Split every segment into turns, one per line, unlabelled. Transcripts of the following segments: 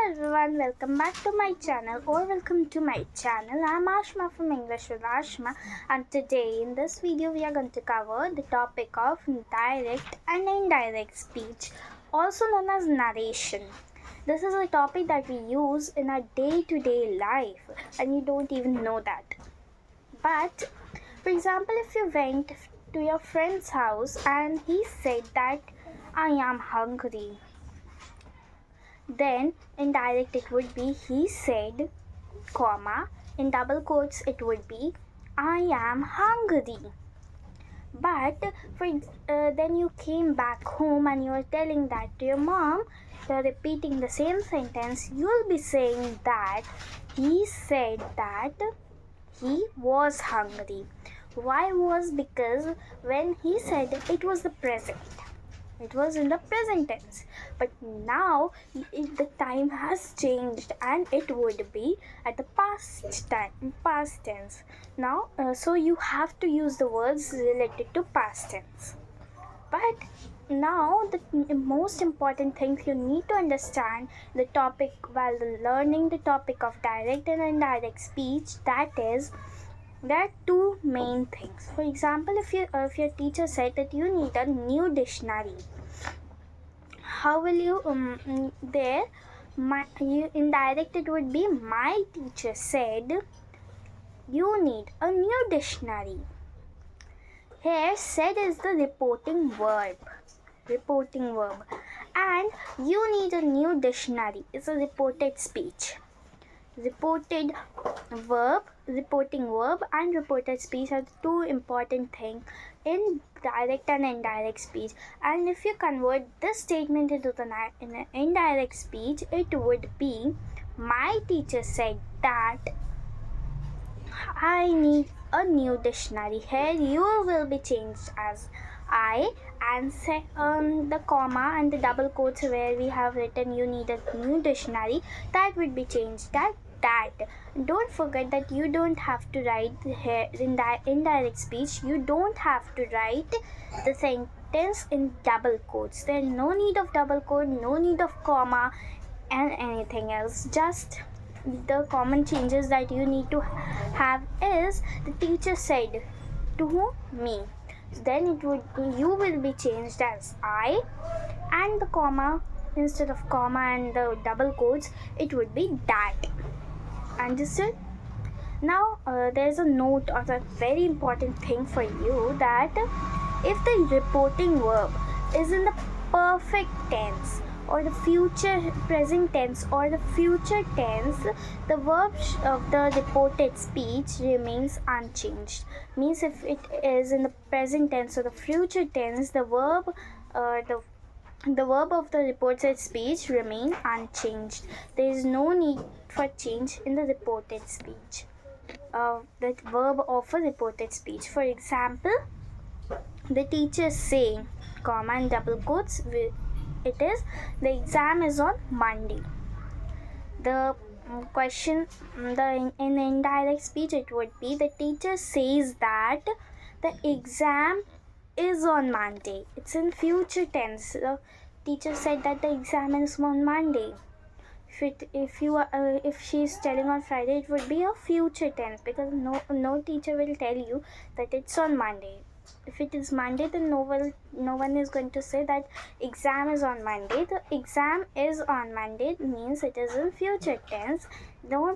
everyone, welcome back to my channel or welcome to my channel. I'm Ashma from English with Ashma, and today in this video we are going to cover the topic of direct and indirect speech, also known as narration. This is a topic that we use in our day-to-day life and you don't even know that. But for example, if you went to your friend's house and he said that I am hungry, then indirect it would be he said, comma, in double quotes it would be I am hungry. But then you came back home and you are telling that to your mom, you're repeating the same sentence, you'll be saying that he said that he was hungry. Why was? Because when he said it was the present. It was in the present tense, but now the time has changed and it would be at the past tense. Now, so you have to use the words related to past tense. But now the most important thing you need to understand the topic while learning the topic of direct and indirect speech, that is, there are two main things. For example, if your teacher said that you need a new dictionary, how will you indirect it would be my teacher said you need a new dictionary. Here said is the reporting verb, and you need a new dictionary is a reported speech. Reporting verb and reported speech are the two important things in direct and indirect speech. And if you convert this statement into in an indirect speech, it would be my teacher said that I need a new dictionary. Here you will be changed as I, and say the comma and the double quotes where we have written you need a new dictionary, that would be changed that. Don't forget that you don't have to write here in indirect speech, you don't have to write the sentence in double quotes. There's no need of double quote, no need of comma and anything else. Just the common changes that you need to have is the teacher said to me, then you will be changed as I, and the comma, instead of comma and the double quotes, it would be that. Understood? Now there's a note or a very important thing for you, that if the reporting verb is in the perfect tense or the future present tense or the future tense, the verb of the reported speech remains unchanged. Means if it is in the present tense or the future tense, the verb of the reported speech remain unchanged. There is no need for change in the reported speech. The verb of a reported speech. For example, the teacher is saying, comma and double quotes, it is the exam is on Monday. The question, in indirect speech, it would be the teacher says that the exam is on Monday. It's in future tense. The teacher said that the exam is on Monday. If she is telling on Friday, it would be a future tense, because no teacher will tell you that it's on Monday. If it is Monday, then no one is going to say that exam is on Monday. The exam is on Monday means it is in future tense. No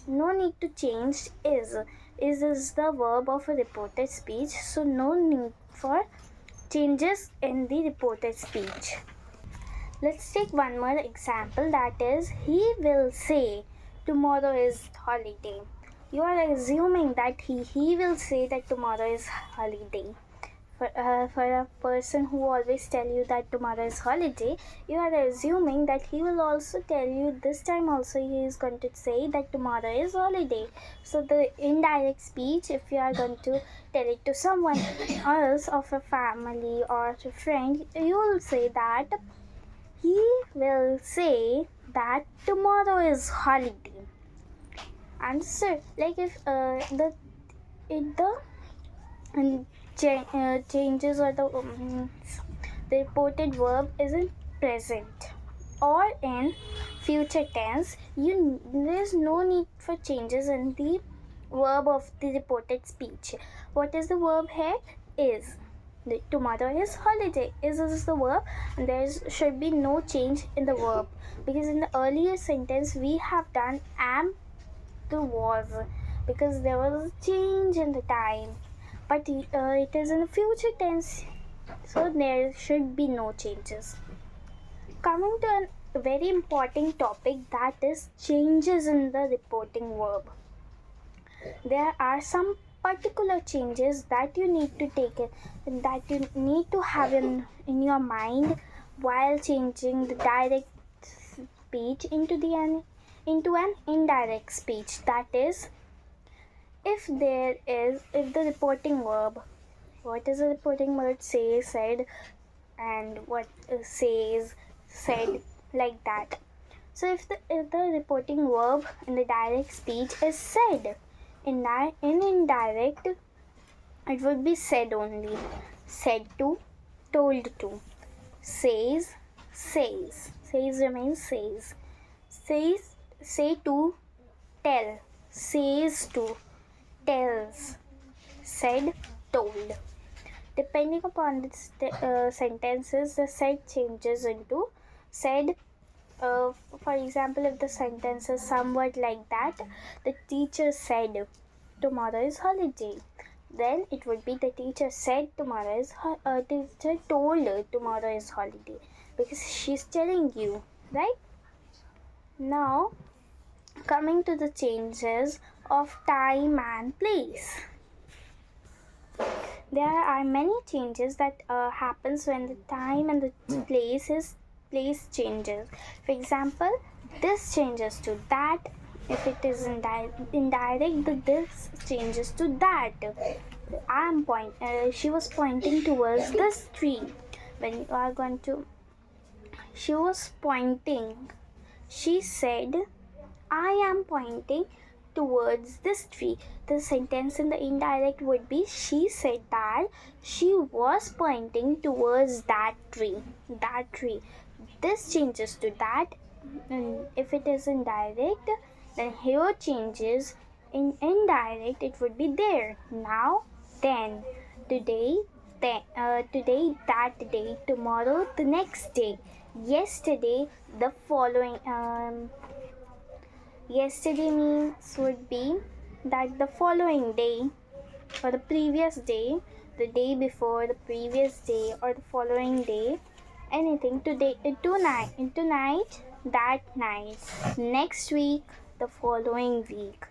need to change is. Is the verb of a reported speech, so no need for changes in the reported speech. Let's take one more example, that is, he will say tomorrow is holiday. You are assuming that he will say that tomorrow is holiday. For a person who always tell you that tomorrow is holiday, you are assuming that he will also tell you this time also he is going to say that tomorrow is holiday. So the indirect speech, if you are going to tell it to someone else of a family or a friend, you will say that he will say that tomorrow is holiday. Understood? Like if the changes or the reported verb isn't present or in future tense, there's no need for changes in the verb of the reported speech. What is the verb here? Is. Tomorrow is holiday. Is the verb, and there should be no change in the verb, because in the earlier sentence we have done am to was, because there was a change in the time, but it is in the future tense, so there should be no changes. Coming to a very important topic, that is changes in the reporting verb. There are some particular changes that you need to take it, that you need to have in your mind while changing the direct speech into an indirect speech. That is, if the reporting verb, what is the reporting verb? Say, said, and what says, said, like that. So if the reporting verb in the direct speech is said, in indirect it would be said only. Said to, told to. Says, says. Says remains says. Says, say to, tell. Says to, tells. Said, told. Depending upon the sentences, the said changes into said. For example, if the sentence is somewhat like that, the teacher said tomorrow is holiday, then it would be the teacher said tomorrow is teacher told tomorrow is holiday, because she's telling you, right? Now, coming to the changes of time and place. There are many changes that happens when the time and the place changes. For example, this changes to that. If it is indirect, the this changes to that. She was pointing towards this tree. When you are going to, she was pointing. She said, I am pointing towards this tree. The sentence in the indirect would be, she said that she was pointing towards that tree. That tree. This changes to that. And if it is indirect, then here changes. In indirect, it would be there. Now, then. Today, today, that day. Tomorrow, the next day. Yesterday, the following. Yesterday means would be that the following day, or the previous day, the day before, the previous day, or the following day. Anything. Today, tonight, that night. Next week, the following week.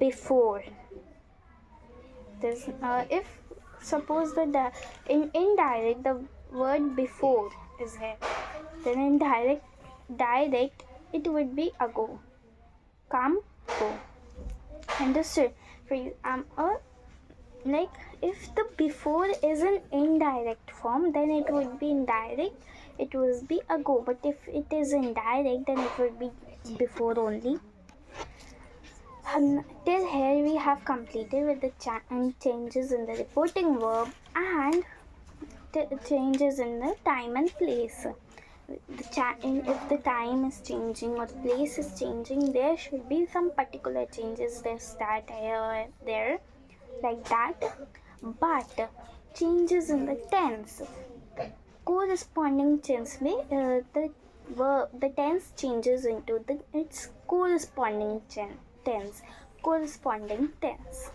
Before. This, if suppose that in indirect the word before is here, then in direct it would be ago. Come, go. Understood? Like if the before is an indirect form, then it would be indirect. It would be ago. But if it is indirect, then it would be before only. Till here we have completed with the changes in the reporting verb and changes in the time and place. If the time is changing or the place is changing, there should be some particular changes there, like that. But changes in the tense, corresponding tense the tense changes into its corresponding tense. Corresponding tense.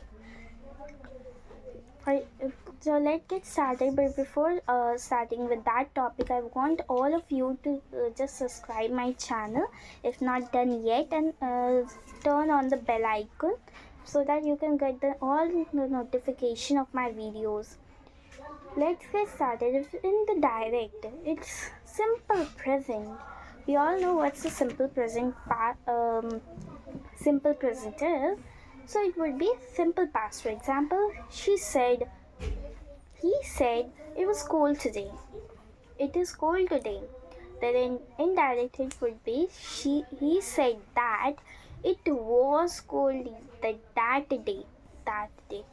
So let's get started, but before starting with that topic, I want all of you to just subscribe my channel if not done yet, and turn on the bell icon so that you can get all the notification of my videos. Let's get started. In the direct, it's simple present. We all know what's the simple present simple present is. So it would be simple past. For example, he said, it was cold today. It is cold today. Then in indirect it would be, he said that it was cold that day. That day.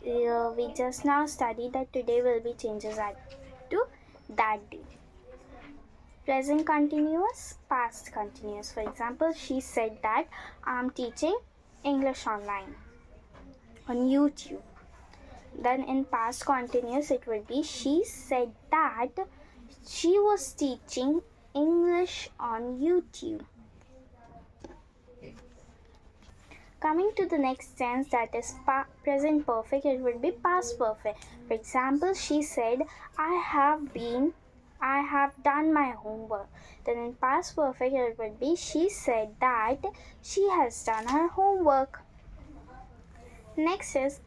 We just now studied that today will be changes to that day. present continuous, past continuous. For example, she said that I'm teaching English online on YouTube. Then in past continuous, it will be she said that she was teaching English on YouTube. Coming to the next tense, that is present perfect, it will be past perfect. For example, she said, I have done my homework. Then in past perfect, it will be she said that she has done her homework. Next is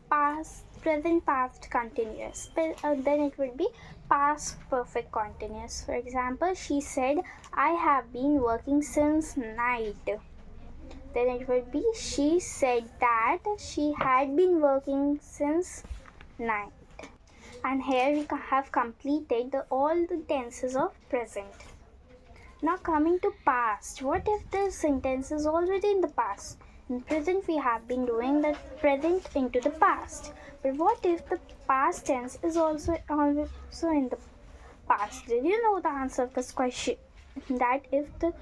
present past continuous. Then it will be past perfect continuous. For example, she said, I have been working since night. Then it will be she said that she had been working since night. And here we have completed all the tenses of present. Now coming to past. What if the sentence is already in the past? In present we have been doing the present into the past. But what if the past tense is also in the past? Did you know the answer of this question? That if the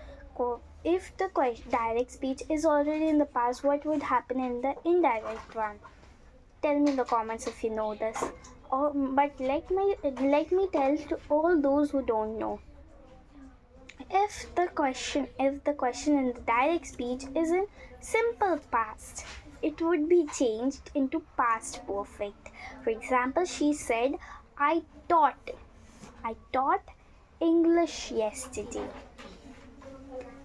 direct speech is already in the past, what would happen in the indirect one? Tell me in the comments if you know this. But let me tell to all those who don't know. If the question in the direct speech is in simple past, it would be changed into past perfect. For example, she said, I taught English yesterday.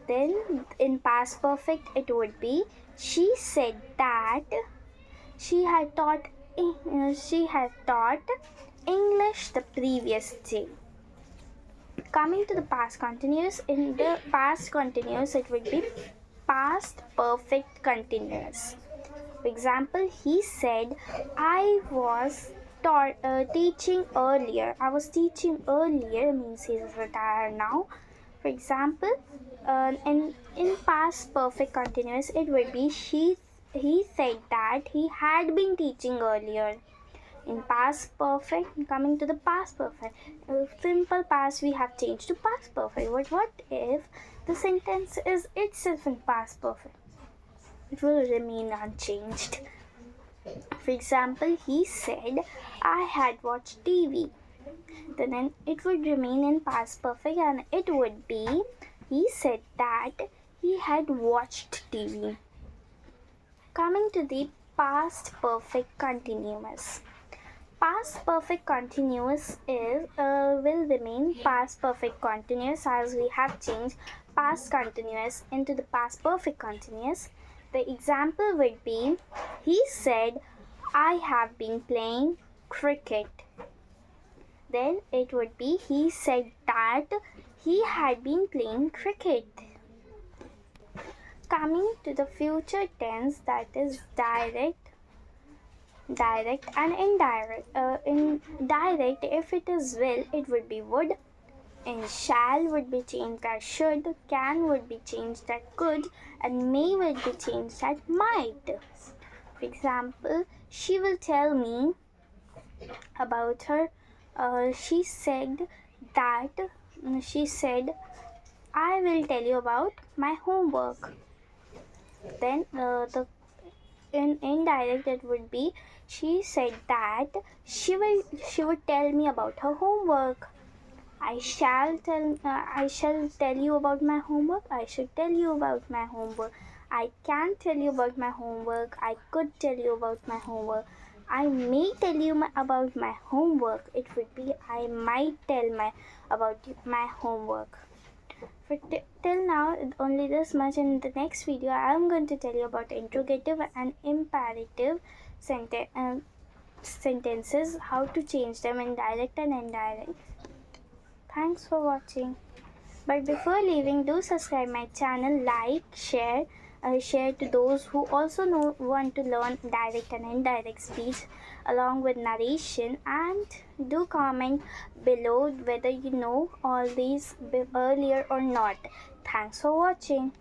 Then in past perfect, it would be she said that she had taught English the previous day. Coming to the past continuous, in the past continuous, it would be past perfect continuous. For example, he said, I was teaching earlier. I was teaching earlier means he is retired now. For example, in past perfect continuous, it would be he said that he had been teaching earlier. In past perfect, coming to the past perfect, simple past we have changed to past perfect. But what if the sentence is itself in past perfect? It will remain unchanged. For example, he said, I had watched TV. Then it would remain in past perfect and it would be, he said that he had watched TV. Coming to the past perfect continuous. Past perfect continuous will remain past perfect continuous as we have changed past continuous into the past perfect continuous. The example would be, he said, I have been playing cricket. Then it would be, he said that he had been playing cricket. Coming to the future tense, that is direct and indirect. In direct, if it is will, it would be would. And shall would be changed as should. Can would be changed as could. And may would be changed as might. For example, she will tell me about her. She said, I will tell you about my homework. Then in indirect, it would be, she said that she would tell me about her homework. I shall tell you about my homework. I should tell you about my homework. I can tell you about my homework. I could tell you about my homework. I may tell you about my homework. It would be, I might tell about my homework. For till now, only this much. In the next video, I am going to tell you about interrogative and imperative sentences, how to change them in direct and indirect. Thanks for watching. But before leaving, do subscribe my channel, like, share to those who also want to learn direct and indirect speech along with narration, and do comment below whether you know all these earlier or not. Thanks for watching.